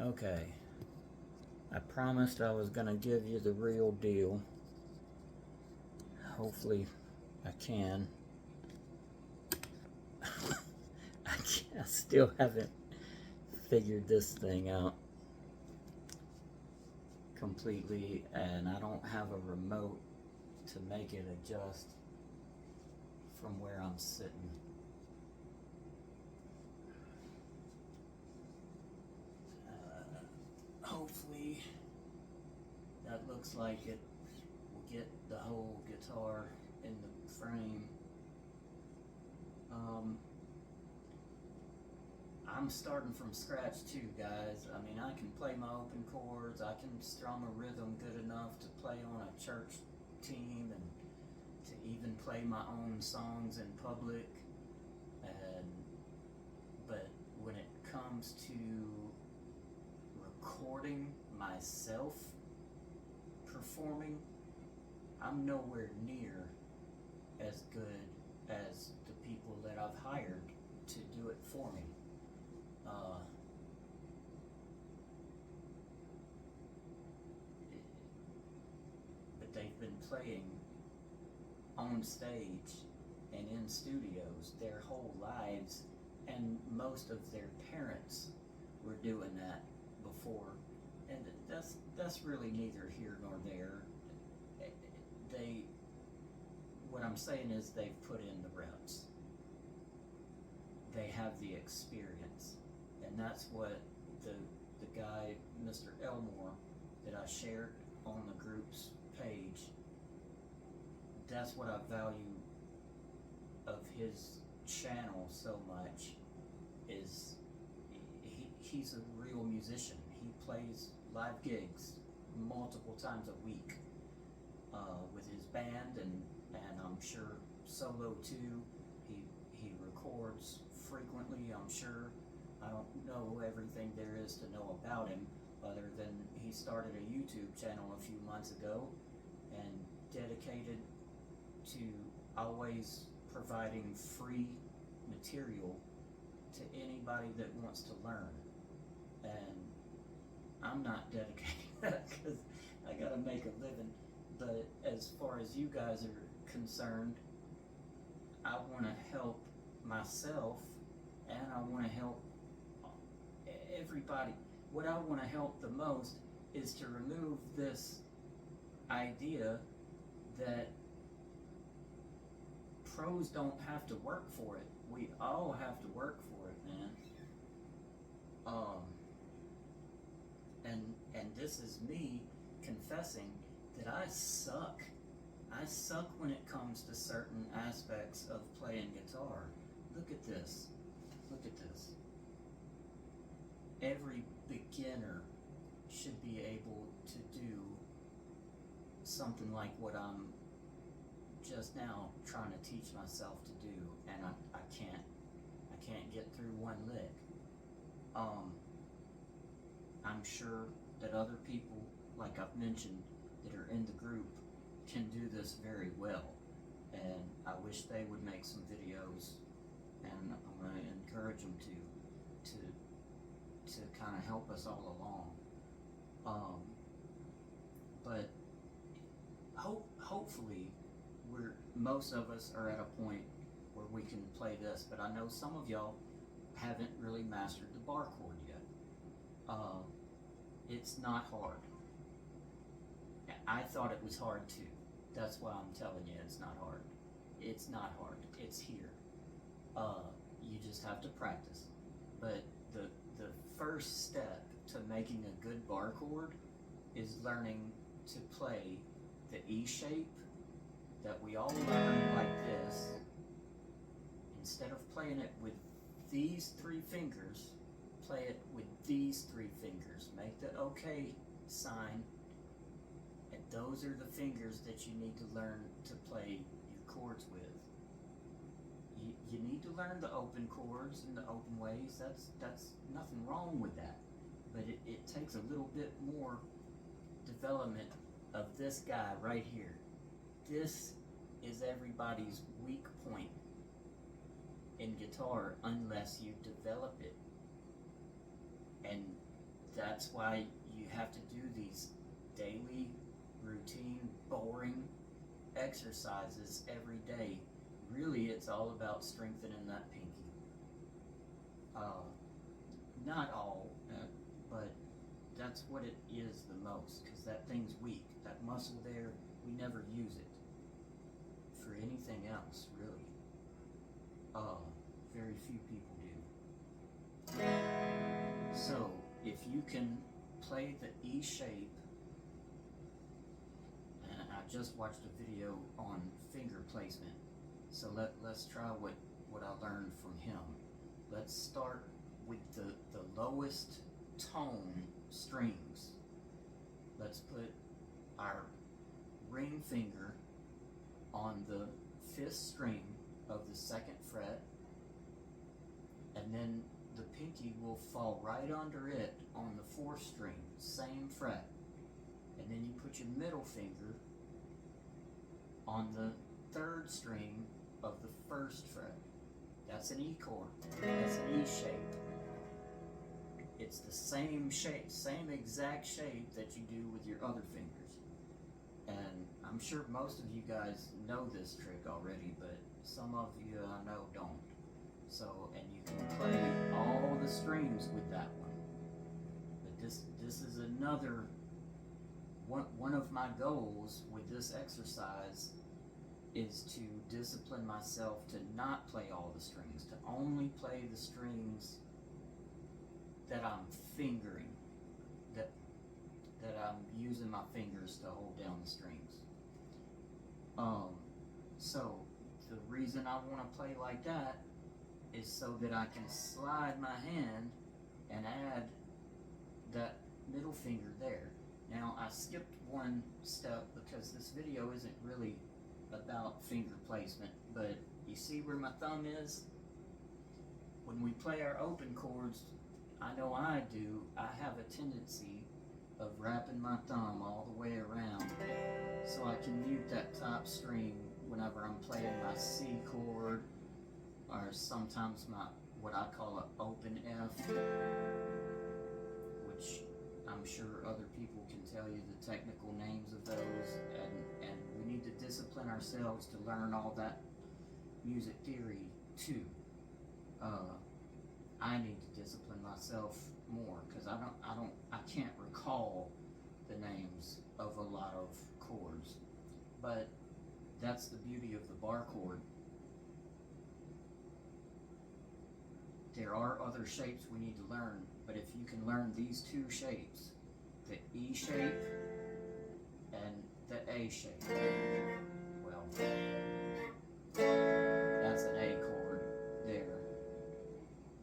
Okay, I promised I was gonna give you the real deal. Hopefully, I can. I still haven't figured this thing out completely, and I don't have a remote to make it adjust from where I'm sitting. Hopefully, that looks like it will get the whole guitar in the frame. I'm starting from scratch too, guys. I mean, I can play my open chords, I can strum a rhythm good enough to play on a church team and to even play my own songs in public. And but when it comes to recording myself performing, I'm nowhere near as good as the people that I've hired to do it for me. Uh, but they've been playing on stage and in studios their whole lives, and most of their parents were doing that before, and that's really neither here nor there. They, what I'm saying is they've put in the reps. They have the experience, and that's what the guy, Mr. Elmore, that I shared on the group's page. That's what I value of his channel so much. Is he's a real musician. He plays live gigs multiple times a week with his band, and I'm sure solo too. He records frequently. I'm sure. I don't know everything there is to know about him, other than he started a YouTube channel a few months ago and dedicated to always providing free material to anybody that wants to learn. And I'm not dedicating that because I gotta make a living. But as far as you guys are concerned, I want to help myself and I want to help everybody. What I want to help the most is to remove this idea that pros don't have to work for it. We all have to work for it, man. Um, and this is me confessing that I suck. I suck when it comes to certain aspects of playing guitar. Look at this. Look at this. Every beginner should be able to do something like what I'm just now trying to teach myself to do, and I can't get through one lick. I'm sure that other people, like I've mentioned, that are in the group can do this very well, and I wish they would make some videos, and I'm going to encourage them to kind of help us all along. But hopefully most of us are at a point where we can play this, but I know some of y'all haven't really mastered the bar chord yet. It's not hard. I thought it was hard too. That's why I'm telling you it's not hard. It's not hard. It's here. You just have to practice. But the first step to making a good bar chord is learning to play the E shape that we all learn like this. Instead of playing it with these three fingers, play it with these three fingers. Make the OK sign, and those are the fingers that you need to learn to play your chords with. You need to learn the open chords and the open ways. That's nothing wrong with that. But it takes a little bit more development of this guy right here. This is everybody's weak point in guitar unless you develop it. And that's why you have to do these daily, routine, boring exercises every day. Really, it's all about strengthening that pinky. Not all, but that's what it is the most, because that thing's weak. That muscle there, we never use it for anything else, really. Very few people do. So, if you can play the E shape, and I just watched a video on finger placement, so let's try what I learned from him. Let's start with the lowest tone strings. Let's put our ring finger on the 5th string of the 2nd fret, and then the pinky will fall right under it on the 4th string, same fret. And then you put your middle finger on the 3rd string of the 1st fret. That's an E chord. That's an E shape. It's the same shape, same exact shape that you do with your other fingers. And I'm sure most of you guys know this trick already, but some of you I know don't. So, and you can play all the strings with that one. But this is another one of my goals with this exercise is to discipline myself to not play all the strings, to only play the strings that I'm fingering, that I'm using my fingers to hold down the strings. So the reason I want to play like that is so that I can slide my hand and add that middle finger there. Now I skipped one step because this video isn't really about finger placement, but you see where my thumb is? When we play our open chords, I know I do, I have a tendency of wrapping my thumb all the way around so I can mute that top string whenever I'm playing my C chord, or sometimes my what I call an open F, which I'm sure other people can tell you the technical names of those, and we need to discipline ourselves to learn all that music theory too. I need to discipline myself more because I can't recall the names of a lot of chords, but that's the beauty of the bar chord. There are other shapes we need to learn, but if you can learn these two shapes, the E shape and the A shape, well, that's an A chord there.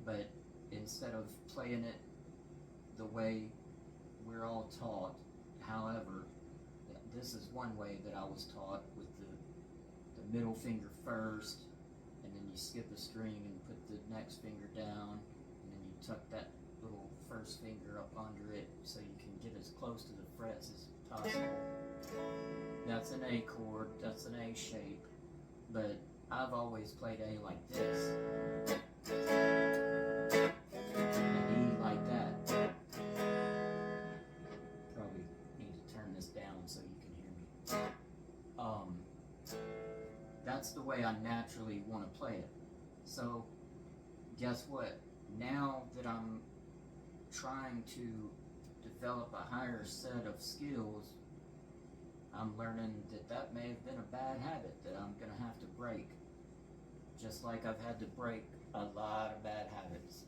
But instead of playing it the way we're all taught, however, this is one way that I was taught, with the middle finger first, and then you skip a string and put the next finger down, and then you tuck that little first finger up under it so you can get as close to the frets as possible. That's an A chord, that's an A shape, but I've always played A like this, and E like that. Probably need to turn this down so you can hear me. That's the way I naturally want to play it. So guess what? Now that I'm trying to develop a higher set of skills, I'm learning that may have been a bad habit that I'm going to have to break. Just like I've had to break a lot of bad habits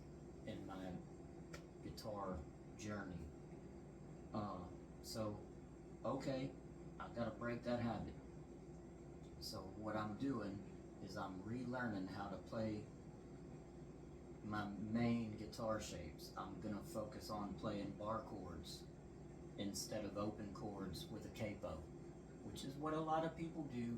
in my guitar journey. So, okay, I've got to break that habit. So what I'm doing is I'm relearning how to play my main guitar shapes. I'm going to focus on playing bar chords instead of open chords with a capo, which is what a lot of people do,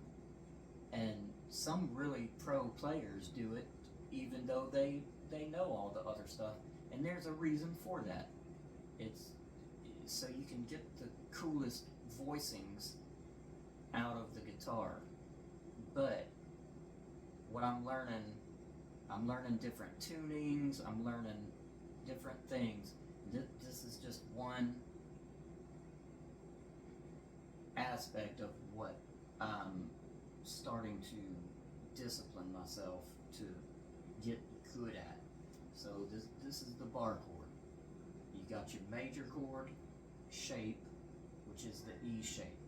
and some really pro players do it even though they know all the other stuff, and there's a reason for that. It's so you can get the coolest voicings out of the guitar. But what I'm learning different tunings, I'm learning different things. This is just one aspect of what I'm starting to discipline myself to get good at. So this is the bar chord. You got your major chord shape, which is the E shape.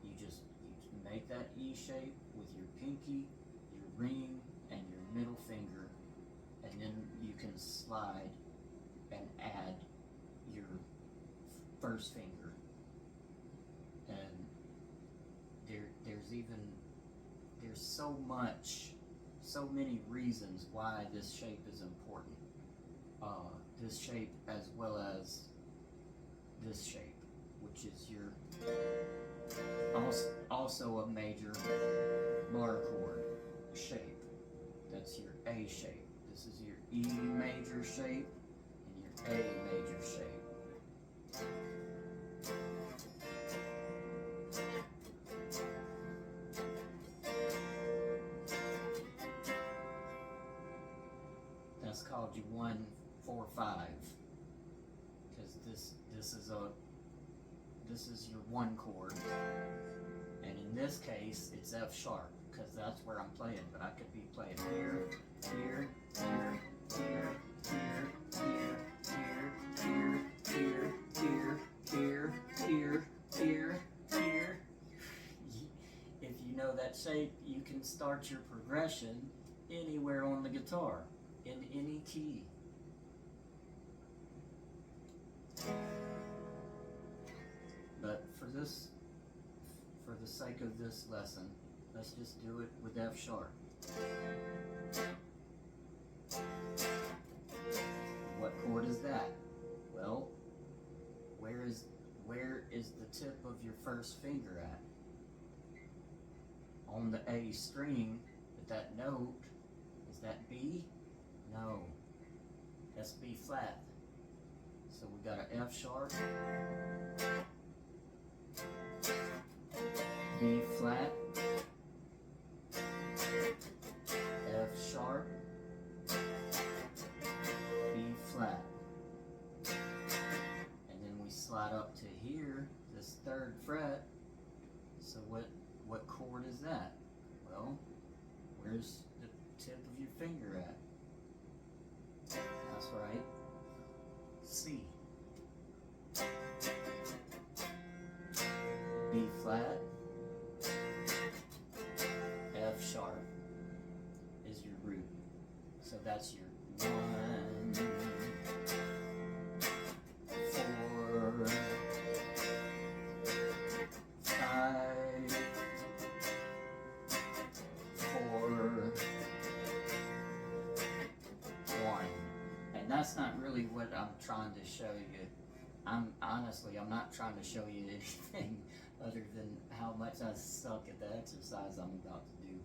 You make that E shape with your pinky, your ring, and your middle finger, and then you can slide and add your first finger. And there's so many reasons why this shape is important. This shape as well as this shape, which is your also a major bar chord shape. That's your A shape. This is your E major shape and your A major shape. That's called your 1, 4, 5, because this is your 1 chord, and in this case it's F sharp because that's where I'm playing. But I could be playing here, here, here, here, here, here, here, here, here, here, here, here. If you know that shape, you can start your progression anywhere on the guitar, in any key. But for the sake of this lesson, let's just do it with F sharp. What chord is that? Well, where is the tip of your first finger at? On the A string, but that note, is that B? No, that's B flat. So we got an F sharp, B flat, F sharp, B flat. And then we slide up to here, this 3rd fret. So what chord is that? Well, where's the tip of your finger at? That's right, C. B flat, F sharp is your root. So that's your 1, 4, 5, 4, 1. And that's not really what I'm trying to show you. I'm not trying to show you anything other than how much I suck at the exercise I'm about to do.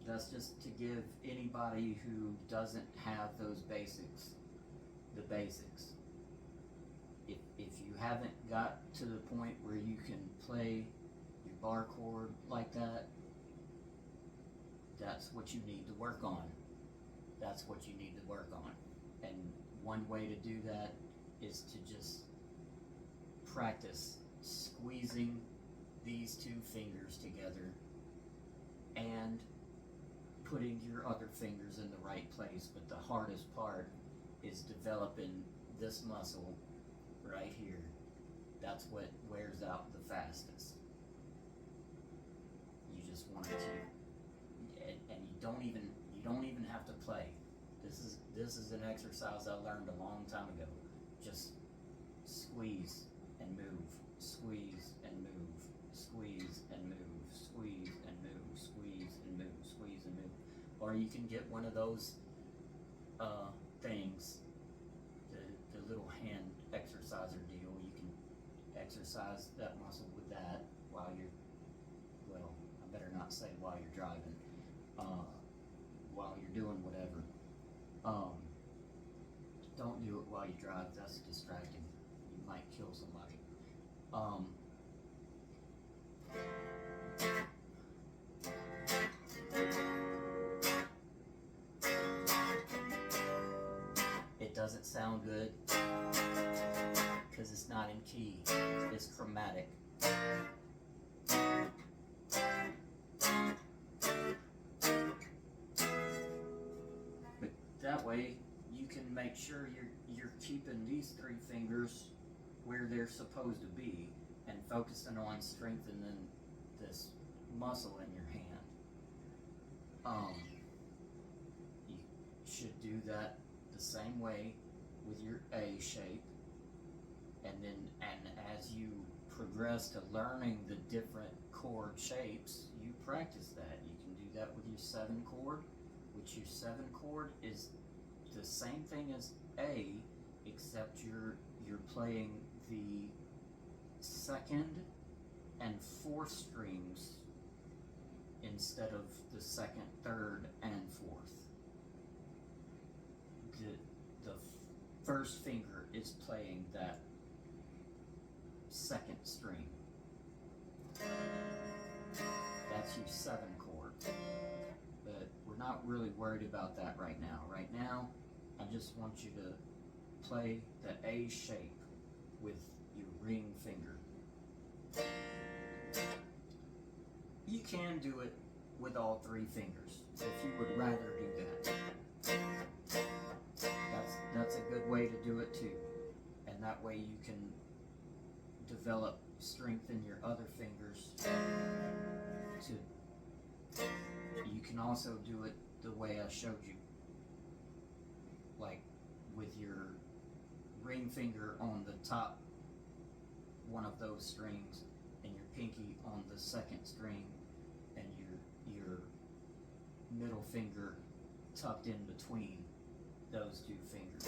That's just to give anybody who doesn't have those basics, the basics. If you haven't got to the point where you can play your bar chord like that, that's what you need to work on. That's what you need to work on. And one way to do that is to just practice squeezing these 2 fingers together and putting your other fingers in the right place. But the hardest part is developing this muscle right here. That's what wears out the fastest. You just want to, and you don't even have to play. This is an exercise I learned a long time ago. Just squeeze and move, squeeze and move, squeeze and move, squeeze and move, squeeze and move, squeeze and move. Or you can get one of those things, the little hand exerciser deal. You can exercise that muscle with that while you're, well, I better not say while you're driving, while you're doing whatever. Don't do it while you drive, that's distracting. You might kill somebody. It doesn't sound good because it's not in key, it's chromatic. But that way you can make sure you're keeping these three fingers where they're supposed to be and focusing on strengthening this muscle in your hand. You should do that the same way with your A shape, and as you progress to learning the different chord shapes, you practice that. You can do that with your 7 chord, which your 7 chord is the same thing as A, except you're playing the 2nd and 4th strings instead of the 2nd, 3rd, and 4th. The first finger is playing that 2nd string. That's your 7 chord. But we're not really worried about that right now. Right now, I just want you to play the A shape with your ring finger. You can do it with all 3 fingers if you would rather do that. That's a good way to do it too. And that way you can develop strength in your other fingers. You can also do it the way I showed you. Like with your ring finger on the top one of those strings and your pinky on the 2nd string and your middle finger tucked in between those 2 fingers.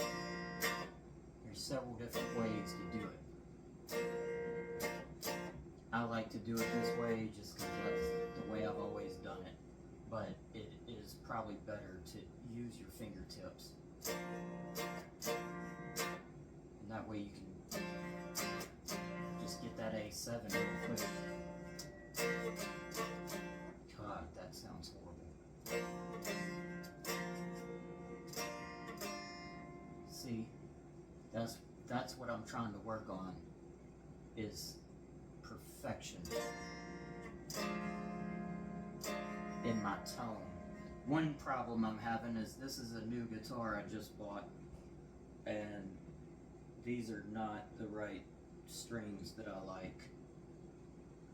There's several different ways to do it. I like to do it this way just because that's the way I've always done it, but it is probably better to use your fingertips. And that way you can just get that A7 real quick. God, that sounds horrible. See, that's what I'm trying to work on, is perfection in my tone. One problem I'm having is this is a new guitar I just bought, and these are not the right strings that I like.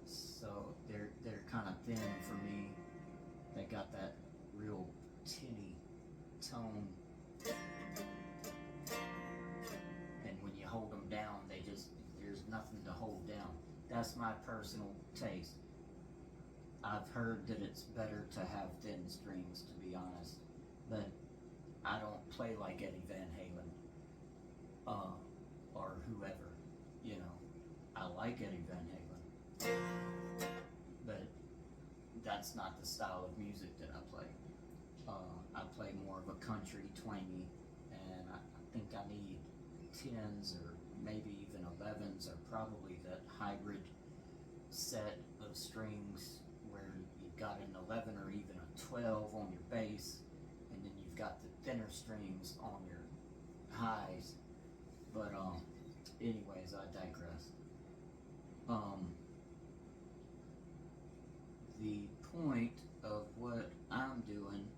So they're kind of thin for me. They got that real tinny tone. And when you hold them down, there's nothing to hold down. That's my personal taste. I've heard that it's better to have thin strings, to be honest, but I don't play like Eddie Van Halen, or whoever, you know. I like Eddie Van Halen, but that's not the style of music that I play. I play more of a country, twangy, and I think I need 10s or maybe even 11s, or probably that hybrid set of strings where you've got an 11 or even a 12 on your bass, and then you've got the thinner strings on your highs. But anyways, I digress. The point of what I'm doing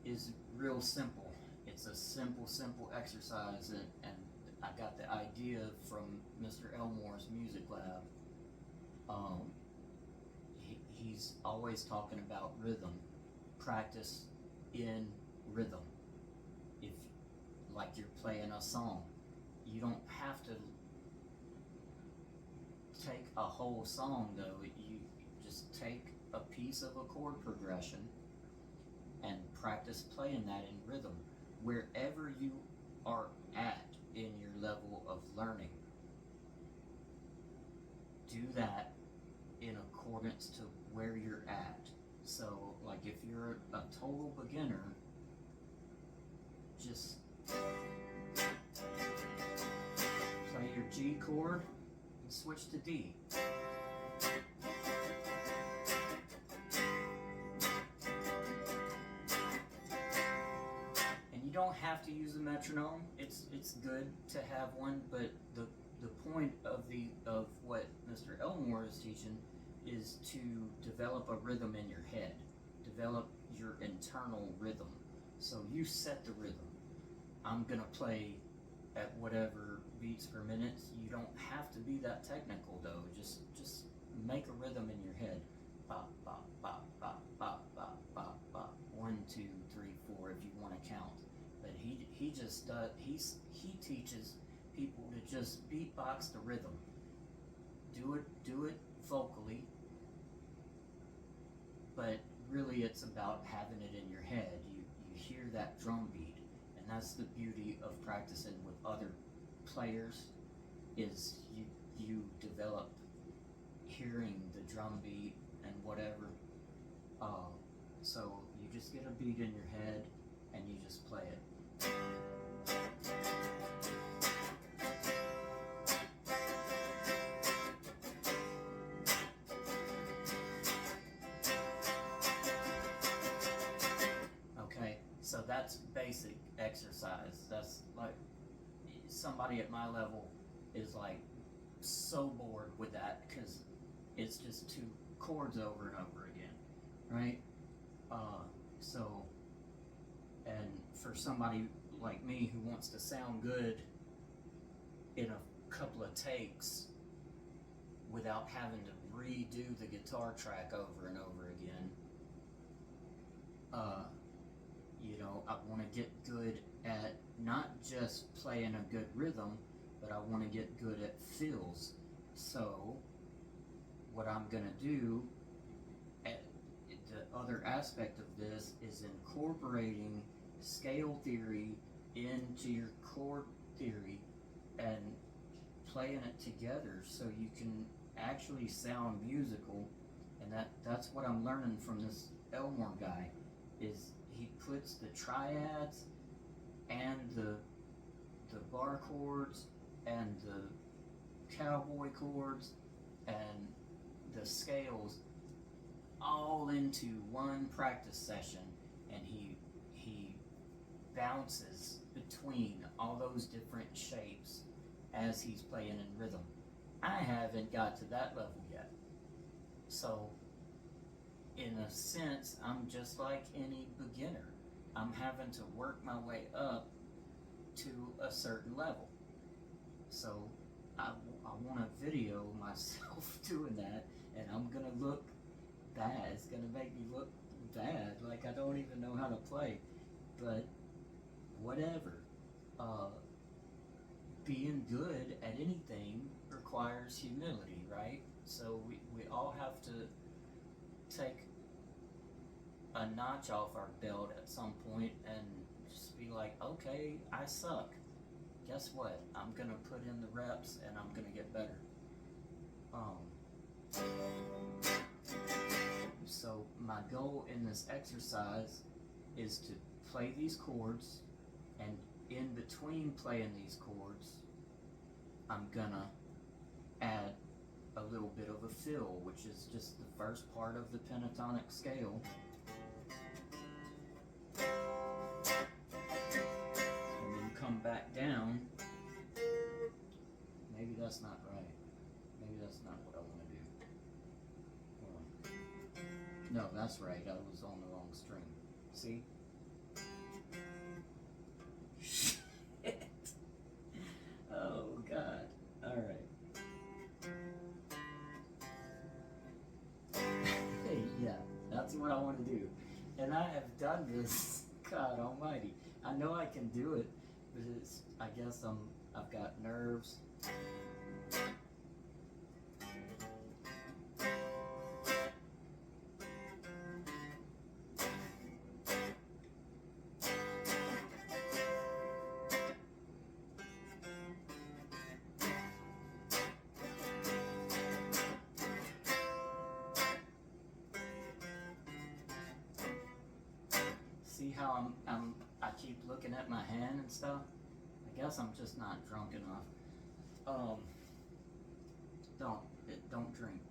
is real simple. It's a simple exercise, and I got the idea from Mr. Elmore's Music Lab. He's always talking about rhythm, practice in rhythm. If, like, you're playing a song, you don't have to take a whole song though. You just take a piece of a chord progression and practice playing that in rhythm wherever you are at in your level of learning. Do that in accordance to where you're at. So, like, if you're a total beginner, just play your G chord and switch to D. And you don't don't have to use a metronome. It's good to have one, but the point of what Mr. Elmore is teaching is to develop a rhythm in your head, develop your internal rhythm. So you set the rhythm. I'm gonna play at whatever beats per minute. You don't have to be that technical though. Just make a rhythm in your head. Bop bop bop bop bop bop bop bop. 1, 2, 3, 4 if you want to count. But he just he teaches people to just beatbox the rhythm. Do it vocally. But really it's about having it in your head. You hear that drum beat, and that's the beauty of practicing with other players, is you develop hearing the drum beat and whatever. So you just get a beat in your head and you just play it. Okay, so that's basic exercise. That's like, somebody at my level is like so bored with that because it's just 2 chords over and over again, right? So, and for somebody like me who wants to sound good in a couple of takes without having to redo the guitar track over and over again, you know, I want to get good at not just playing a good rhythm, but I want to get good at fills. So what I'm going to do, the other aspect of this is incorporating scale theory into your chord theory and playing it together so you can actually sound musical. And that's what I'm learning from this Elmore guy, is he puts the triads and the bar chords and the cowboy chords and the scales all into one practice session, and he bounces between all those different shapes as he's playing in rhythm. I haven't got to that level yet, so in a sense I'm just like any beginner. I'm having to work my way up to a certain level. So I want to video myself doing that, and I'm gonna look bad. It's gonna make me look bad, like I don't even know how to play, but whatever. Being good at anything requires humility, right? So we all have to take a notch off our belt at some point and just be like, okay, I suck. Guess what? I'm gonna put in the reps and I'm gonna get better. So my goal in this exercise is to play these chords, and in between playing these chords, I'm gonna add a little bit of a fill, which is just the first part of the pentatonic scale. And then come back down. Maybe that's not right. Maybe that's not what I want to do. No, that's right. I was on the wrong string. See? Shit. Oh, God. Alright. Yeah, that's what I want to do. And I have done this, God almighty. I know I can do it, but it's, I guess I've got nerves. See how I keep looking at my hand and stuff? I guess I'm just not drunk enough. Don't drink.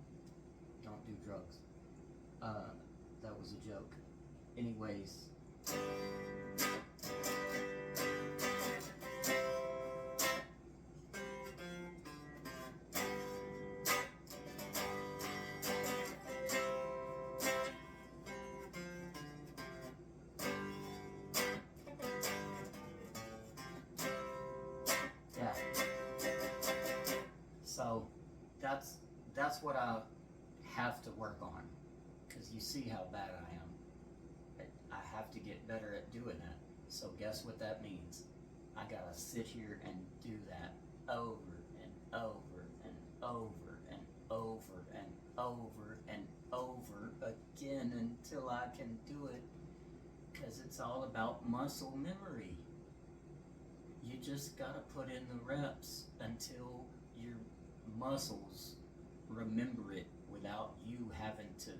Don't do drugs. That was a joke. Anyways. you see how bad I am. I have to get better at doing that. So guess what that means? I gotta sit here and do that over and over and over and over and over and over again until I can do it, because it's all about muscle memory. You just gotta put in the reps until your muscles remember it without you having to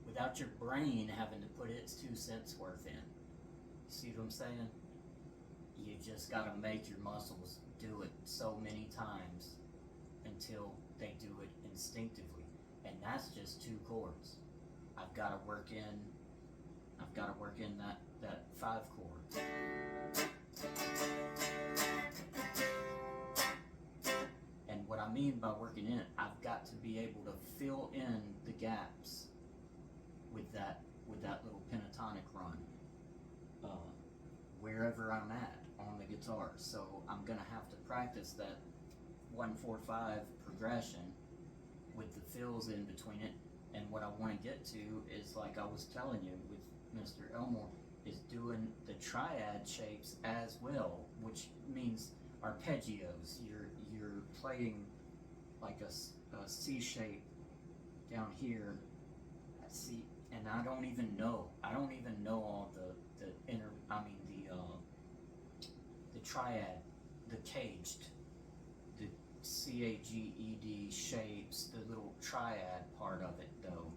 without your brain having to put its 2 cents worth in. See what I'm saying? You just gotta make your muscles do it so many times until they do it instinctively. And that's just 2 chords. I've gotta work in that 5 chord. And what I mean by working in it, I've got to be able to fill in the gaps with that little pentatonic run, wherever I'm at on the guitar. So I'm gonna have to practice that 1-4-5 progression with the fills in between it. And what I want to get to is, like I was telling you with Mr. Elmore, is doing the triad shapes as well, which means arpeggios. You're playing like a C shape down here. See, and I don't even know all the triad, the caged, the CAGED shapes, the little triad part of it though.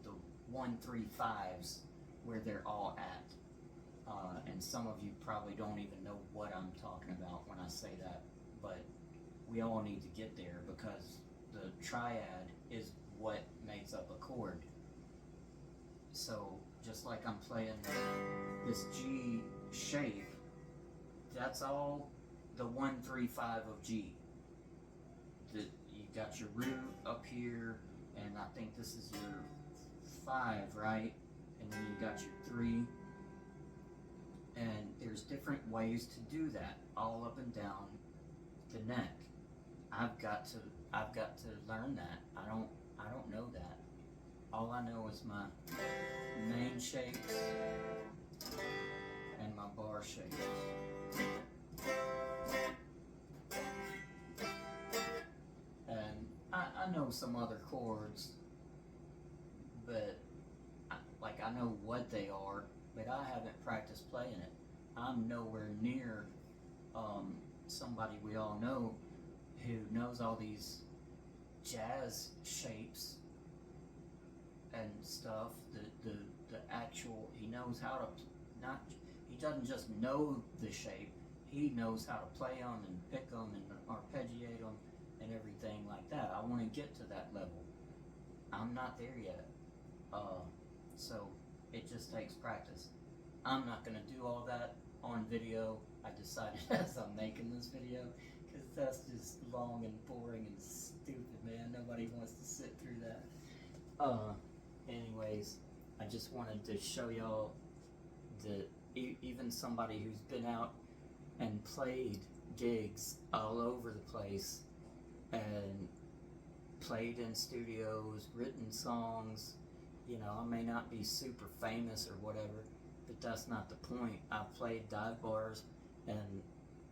The 1-3-5s where they're all at. And some of you probably don't even know what I'm talking about when I say that, but we all need to get there, because the triad is what makes up a chord. So just like I'm playing this G shape, that's all the 1-3-5 of G. You got your root up here, and I think this is your 5, right? And then you got your 3. And there's different ways to do that, all up and down the neck. I've got to learn that. I don't know that. All I know is my main shapes and my bar shapes. And I know some other chords, but I know what they are, but I haven't practiced playing it. I'm nowhere near somebody we all know who knows all these jazz shapes and stuff. The actual, he knows how to, he doesn't just know the shape, he knows how to play them and pick them and arpeggiate them and everything like that. I want to get to that level. I'm not there yet. So it just takes practice. I'm not going to do all that on video. I decided as I'm making this video, because that's just long and boring and stupid, man. Nobody wants to sit through that. Anyways, I just wanted to show y'all that even somebody who's been out and played gigs all over the place and played in studios, written songs, I may not be super famous or whatever, but that's not the point. I've played dive bars and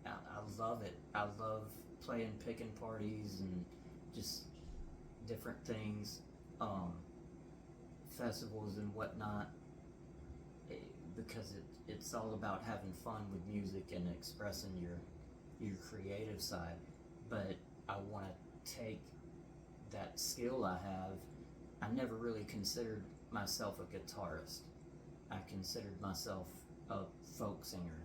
I love it. I love playing picking parties and just different things, festivals and whatnot, because it's all about having fun with music and expressing your creative side. But I want to take that skill I have. I never really considered myself a guitarist. I considered myself a folk singer,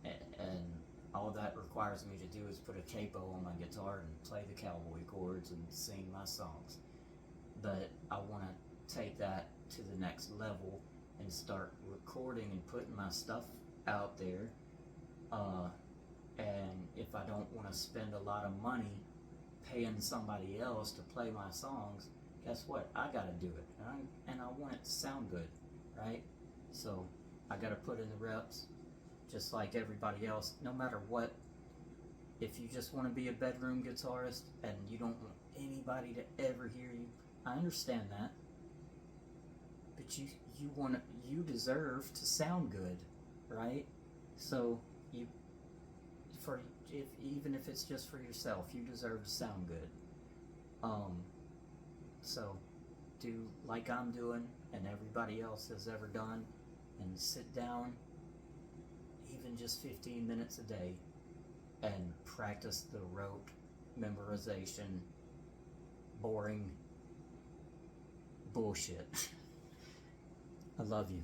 and all that requires me to do is put a capo on my guitar and play the cowboy chords and sing my songs. But I want to take that to the next level and start recording and putting my stuff out there. And if I don't want to spend a lot of money paying somebody else to play my songs, guess what? I gotta do it, and I want it to sound good, right? So I gotta put in the reps, just like everybody else. No matter what, if you just want to be a bedroom guitarist and you don't want anybody to ever hear you, I understand that. But you deserve to sound good, right? So you for if even if it's just for yourself, you deserve to sound good. Um, so do like I'm doing and everybody else has ever done, and sit down, even just 15 minutes a day, and practice the rote memorization, boring bullshit. I love you.